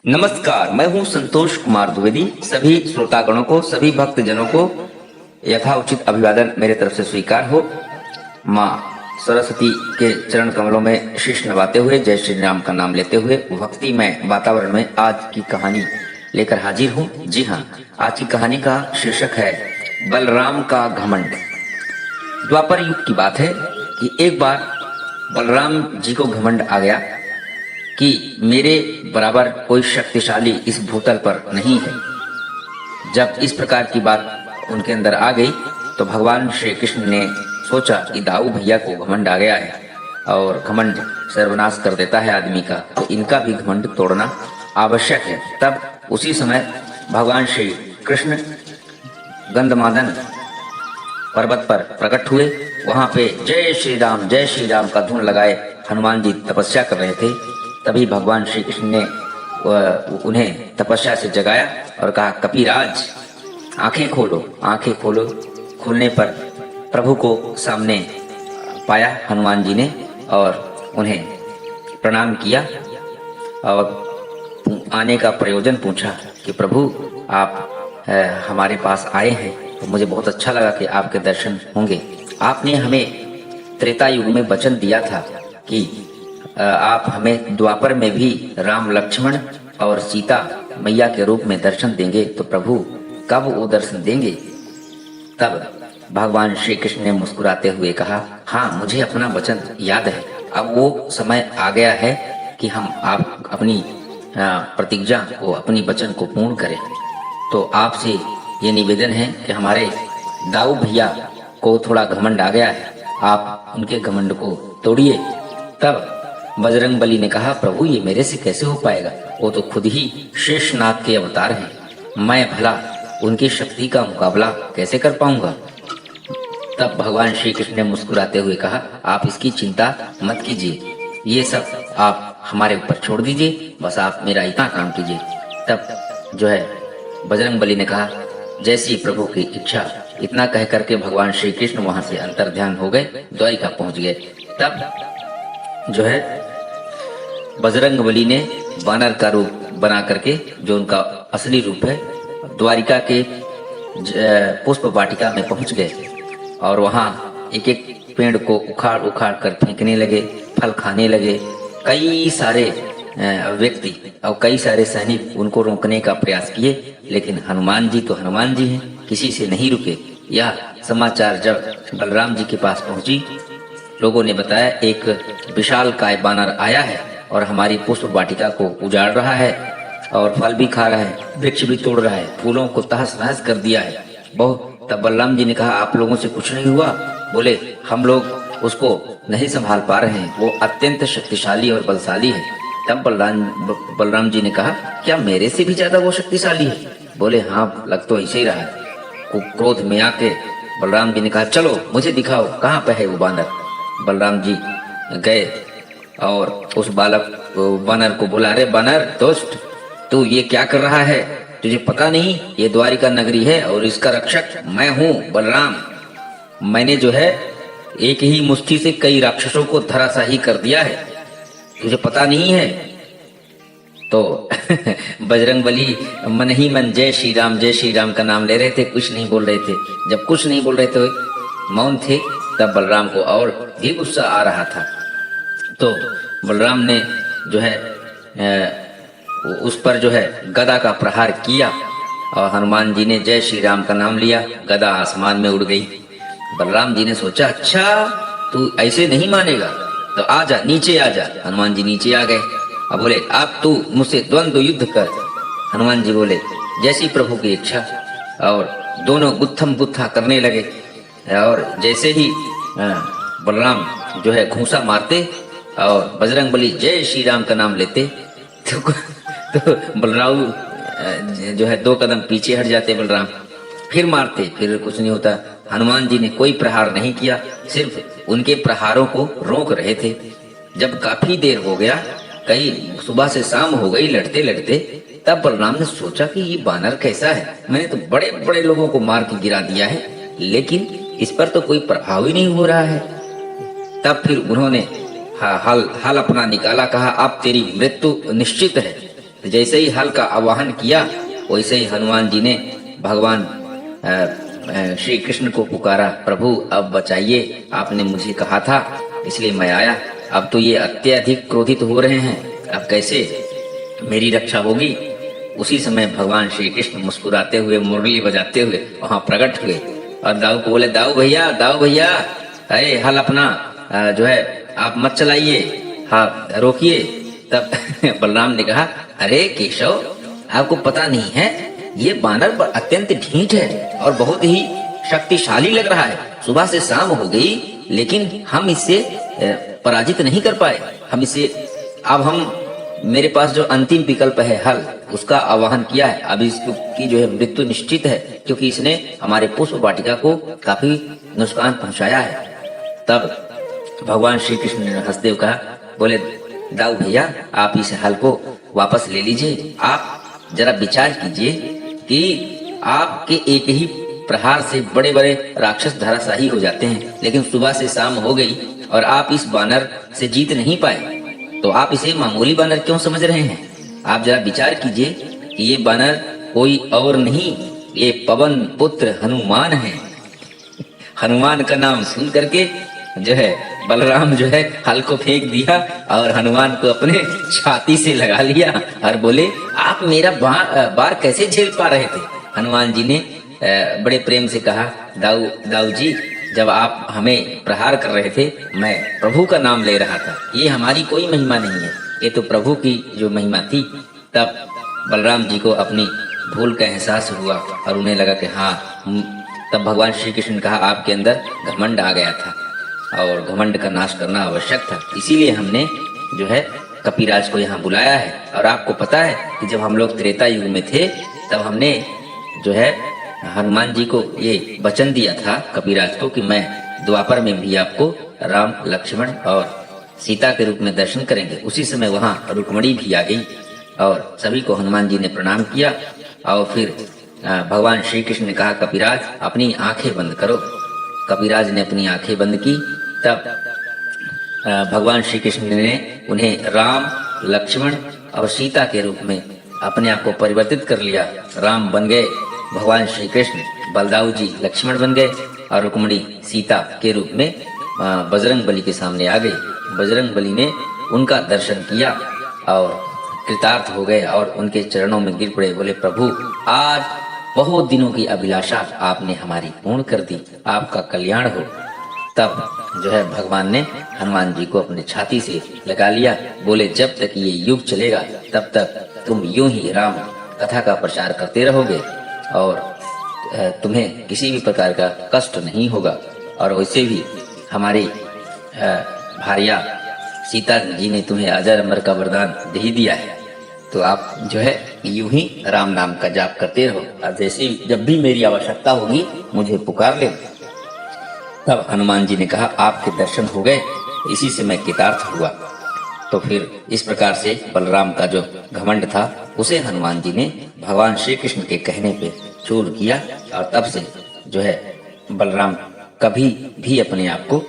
नमस्कार, मैं हूं संतोष कुमार द्विवेदी। सभी श्रोतागणों को, सभी भक्तजनों को यथाउचित अभिवादन मेरे तरफ से स्वीकार हो। माँ सरस्वती के चरण कमलों में शीश नवाते हुए, जय श्री राम का नाम लेते हुए, भक्तिमय वातावरण में आज की कहानी लेकर हाजिर हूँ। जी हाँ, आज की कहानी का शीर्षक है बलराम का घमंड। द्वापर युग की बात है कि एक बार बलराम जी को घमंड आ गया कि मेरे बराबर कोई शक्तिशाली इस भूतल पर नहीं है। जब इस प्रकार की बात उनके अंदर आ गई तो भगवान श्री कृष्ण ने सोचा कि दाऊ भैया को घमंड आ गया है और घमंड सर्वनाश कर देता है आदमी का, तो इनका भी घमंड तोड़ना आवश्यक है। तब उसी समय भगवान श्री कृष्ण गंधमादन पर्वत पर प्रकट हुए। वहां पे जय श्री राम का धुन लगाए हनुमान जी तपस्या कर रहे थे। तभी भगवान श्री कृष्ण ने उन्हें तपस्या से जगाया और कहा, कपिराज आंखें खोलो, आंखें खोलो। खोलने पर प्रभु को सामने पाया हनुमान जी ने और उन्हें प्रणाम किया और आने का प्रयोजन पूछा कि प्रभु आप हमारे पास आए हैं तो मुझे बहुत अच्छा लगा कि आपके दर्शन होंगे। आपने हमें त्रेता युग में वचन दिया था कि आप हमें द्वापर में भी राम लक्ष्मण और सीता मैया के रूप में दर्शन देंगे, तो प्रभु कब वो दर्शन देंगे? तब भगवान श्री कृष्ण ने मुस्कुराते हुए कहा, हाँ, मुझे अपना वचन याद है। अब वो समय आ गया है कि हम आप अपनी प्रतिज्ञा को, अपनी वचन को पूर्ण करें। तो आपसे ये निवेदन है कि हमारे दाऊ भैया को थोड़ा घमंड आ गया है, आप उनके घमंड को तोड़िए। तब बजरंग बली ने कहा, प्रभु ये मेरे से कैसे हो पाएगा? वो तो खुद ही शेषनाग के अवतार हैं, मैं भला उनकी शक्ति का मुकाबला कैसे कर पाऊंगा? तब भगवान श्री कृष्ण ने मुस्कुराते हुए कहा, आप इसकी चिंता मत कीजिए, ये सब आप हमारे ऊपर छोड़ दीजिए, बस आप मेरा इतना काम कीजिए। तब जो है बजरंग बली ने कहा, जैसी प्रभु की इच्छा। इतना कह करके भगवान श्री कृष्ण वहां से अंतर्ध्यान हो गए, द्वारिका पहुंच गए। तब जो है बजरंग बली ने वानर का रूप बना करके, जो उनका असली रूप है, द्वारिका के पुष्प वाटिका में पहुंच गए और वहां एक एक पेड़ को उखाड़ उखाड़ कर फेंकने लगे, फल खाने लगे। कई सारे व्यक्ति और कई सारे सैनिक उनको रोकने का प्रयास किए, लेकिन हनुमान जी तो हनुमान जी हैं, किसी से नहीं रुके। यह समाचार जब बलराम जी के पास पहुंची, लोगों ने बताया, एक विशाल काय बानर आया है और हमारी पुष्प वाटिका को उजाड़ रहा है और फल भी खा रहा है, वृक्ष भी तोड़ रहा है, फूलों को तहस नहस कर दिया है बहुत। तब बलराम जी ने कहा, आप लोगों से कुछ नहीं हुआ? बोले, हम लोग उसको नहीं संभाल पा रहे हैं, वो अत्यंत शक्तिशाली और बलशाली है। तब बलराम जी ने कहा, क्या मेरे से भी ज्यादा वो शक्तिशाली है? बोले, हाँ, लग तो ऐसे ही रहा है। क्रोध में आके बलराम जी ने कहा, चलो मुझे दिखाओ कहाँ पे है वो बानर। बलराम जी गए और उस बानर को बोला, अरे बानर दोस्त, तू ये क्या कर रहा है? तुझे पता नहीं ये द्वारिका नगरी है और इसका रक्षक मैं हूँ बलराम। मैंने जो है एक ही मुट्ठी से कई राक्षसों को धराशाही कर दिया है, तुझे पता नहीं है? तो बजरंग बली मन ही मन जय श्री राम का नाम ले रहे थे, कुछ नहीं बोल रहे थे। जब कुछ नहीं बोल रहे थे, मौन थे, तब बलराम को और भी गुस्सा आ रहा था। तो बलराम ने जो है उस पर जो है गदा का प्रहार किया और हनुमान जी ने जय श्री राम का नाम लिया, गदा आसमान में उड़ गई। बलराम जी ने सोचा, अच्छा तू ऐसे नहीं मानेगा तो आजा, नीचे आजा। हनुमान जी नीचे आ गए। अब बोले, अब तू मुझसे द्वंद्व युद्ध कर। हनुमान जी बोले, जैसी प्रभु की इच्छा। और दोनों गुत्थम गुत्था करने लगे और जैसे ही बलराम जो है घूंसा मारते और बजरंग बली जय श्री राम का नाम लेते तो बलराम जो है 2 कदम पीछे हट जाते। बलराम फिर मारते, फिर कुछ नहीं होता। हनुमान जी ने कोई प्रहार नहीं किया, सिर्फ उनके प्रहारों को रोक रहे थे। जब काफी देर हो गया, कई सुबह से शाम हो गई लड़ते लड़ते, तब बलराम ने सोचा कि ये बानर कैसा है, मैंने तो बड़े बड़े लोगों को मार के गिरा दिया है, लेकिन इस पर तो कोई प्रभाव ही नहीं हो रहा है। तब फिर उन्होंने हल अपना निकाला, कहा अब तेरी मृत्यु निश्चित है। तो जैसे ही हल का आवाहन किया वैसे ही हनुमान जी ने भगवान श्री कृष्ण को पुकारा, प्रभु अब बचाइए, आपने मुझे कहा था इसलिए मैं आया। अब तो ये अत्यधिक क्रोधित हो रहे हैं, अब कैसे मेरी रक्षा होगी। उसी समय भगवान श्री कृष्ण मुस्कुराते हुए मुरली बजाते हुए वहां प्रकट हुए और दाऊ को बोले, दाऊ भैया अरे हल अपना जो है आप मत चलाइए, हाँ रोकिए। तब बलराम ने कहा, अरे केशव आपको पता नहीं है ये बानर अत्यंत ढीठ है और बहुत ही शक्तिशाली लग रहा है। सुबह से शाम हो गई लेकिन हम इससे पराजित नहीं कर पाए। हम इसे अब मेरे पास जो अंतिम विकल्प है हल, उसका आवाहन किया है। अब इसकी जो है मृत्यु निश्चित है क्योंकि इसने हमारे पुष्प वाटिका को काफी नुकसान पहुंचाया है। तब भगवान श्री कृष्ण ने हंसते हुए कहा, बोले दाऊ भैया आप इस हल को वापस ले लीजिए। आप जरा विचार कीजिए कि आपके एक ही प्रहार से बड़े बड़े राक्षस धराशायी हो जाते हैं, लेकिन सुबह से शाम हो गई और आप इस बानर से जीत नहीं पाए, तो आप इसे मामूली बानर क्यों समझ रहे हैं। आप जरा विचार कीजिए कि ये बानर कोई और नहीं, ये पवन पुत्र हनुमान है। हनुमान का नाम सुन करके जो है बलराम जो है हल को फेंक दिया और हनुमान को अपने छाती से लगा लिया और बोले, आप मेरा बार कैसे झेल पा रहे थे। हनुमान जी ने बड़े प्रेम से कहा, दाऊ जी जब आप हमें प्रहार कर रहे थे मैं प्रभु का नाम ले रहा था, ये हमारी कोई महिमा नहीं है, ये तो प्रभु की जो महिमा थी। तब बलराम जी को अपनी भूल का एहसास हुआ और उन्हें लगा कि हाँ। तब भगवान श्री कृष्ण ने कहा, आपके अंदर घमंड आ गया था और घमंड का नाश करना आवश्यक था, इसीलिए हमने जो है कपिराज को यहाँ बुलाया है। और आपको पता है कि जब हम लोग त्रेता युग में थे तब हमने जो है हनुमान जी को ये वचन दिया था कपिराज को कि मैं द्वापर में भी आपको राम लक्ष्मण और सीता के रूप में दर्शन करेंगे। उसी समय वहाँ रुक्मणी भी आ गई और सभी को हनुमान जी ने प्रणाम किया। और फिर भगवान श्री कृष्ण ने कहा, कपिराज अपनी आंखें बंद करो। कपिराज ने अपनी आंखें बंद की। तब भगवान श्री कृष्ण ने उन्हें राम लक्ष्मण और सीता के रूप में अपने आप को परिवर्तित कर लिया। राम बन गए भगवान श्री कृष्ण, बलदाऊ जी लक्ष्मण बन गए और रुक्मणी सीता के रूप में बजरंग बली के सामने आ गई। बजरंग बली ने उनका दर्शन किया और कृतार्थ हो गए और उनके चरणों में गिर पड़े, बोले प्रभु आज बहुत दिनों की अभिलाषा आपने हमारी पूर्ण कर दी, आपका कल्याण हो। तब जो है भगवान ने हनुमान जी को अपने छाती से लगा लिया, बोले जब तक ये युग चलेगा तब तक तुम यूं ही राम कथा का प्रचार करते रहोगे और तुम्हें किसी भी प्रकार का कष्ट नहीं होगा। और वैसे भी हमारी भार्या सीता जी ने तुम्हें अजर अमर का वरदान दे दिया है, तो आप जो है यूं ही राम नाम का जाप करते रहो और जैसे जब भी मेरी आवश्यकता होगी मुझे पुकार ले। तब हनुमान जी ने कहा, आपके दर्शन हो गए, इसी से मैं कृतार्थ हुआ। तो फिर इस प्रकार से बलराम का जो घमंड था उसे हनुमान जी ने भगवान श्री कृष्ण के कहने पे चूर किया और तब से जो है बलराम कभी भी अपने आप को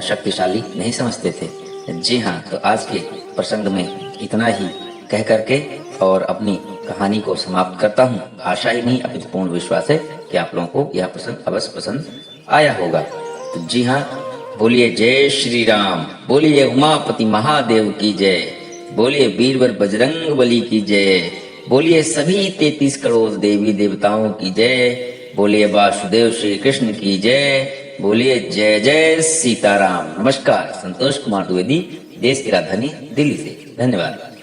शक्तिशाली नहीं समझते थे। जी हाँ, तो आज के प्रसंग में इतना ही कह करके और अपनी कहानी को समाप्त करता हूँ। आशा ही नहीं अपितु पूर्ण विश्वास है कि आप लोगों को यह प्रसंग अवश्य पसंद आया होगा। तो जी हाँ, बोलिए जय श्री राम, बोलिए उमापति महादेव की जय, बोलिए वीरवर बजरंग बली की जय, बोलिए सभी 33 करोड़ देवी देवताओं की जय, बोलिए वासुदेव श्री कृष्ण की जय, बोलिए जय जय सीताराम। नमस्कार, संतोष कुमार द्विवेदी, देश की राजधानी दिल्ली से। धन्यवाद।